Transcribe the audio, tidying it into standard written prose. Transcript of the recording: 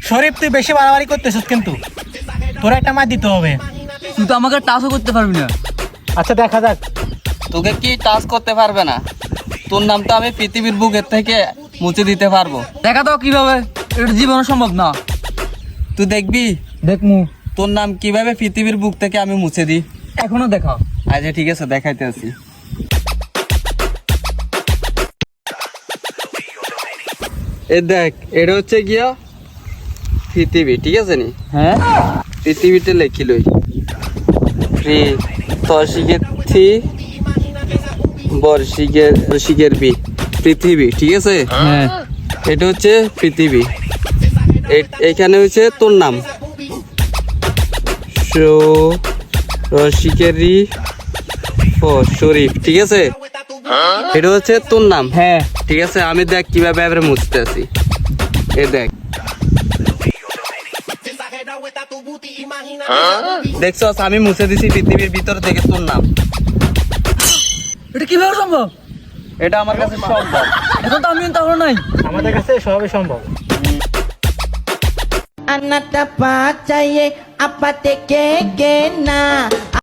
শরীফ তুই বেশি বাড়াবাড়ি করতেছিস কিন্তু তোর একটা মার দিতে হবে। তুই তো আমাকে টাচও করতে পারবি না। আচ্ছা দেখা যাক। তোকে কি টাচ করতে পারবে না? তোর নামটা আমি পৃথিবীর বুকের থেকে মুছে দিতে পারবো। দেখা দাও কিভাবে, এটা জীবন সম্ভব না। তুই দেখবি দেখমু। তোর নাম কিভাবে পৃথিবীর বুক থেকে আমি মুছে দিই। এখনো দেখাও। আচ্ছা ঠিক আছে, দেখাইতে আছি। এ দেখ, এটা হচ্ছে গিয়া পৃথিবী, ঠিক আছে নি? হ্যাঁ পৃথিবীতে লেখিলই তশিকের থি বর্ষিকের বি, পৃথিবী, ঠিক আছে? হ্যাঁ এটা হচ্ছে পৃথিবী। এখানে হচ্ছে তোর নাম রসিকেরি শরীফ, ঠিক আছে? এটা হচ্ছে তোর নাম, হ্যাঁ ঠিক আছে? আমি দেখ কিভাবে এবারে মুছতে আছি। এ দেখ, দেখছো আমি মুছে দিছি পৃথিবীর ভিতর থেকে তোর নাম। এটা কিভাবে সম্ভব? এটা আমার কাছে সম্ভব। এখন তো আমি তাহলে নাই। আমাদের কাছে সবই সম্ভব। Anak dapat saya apa teke kena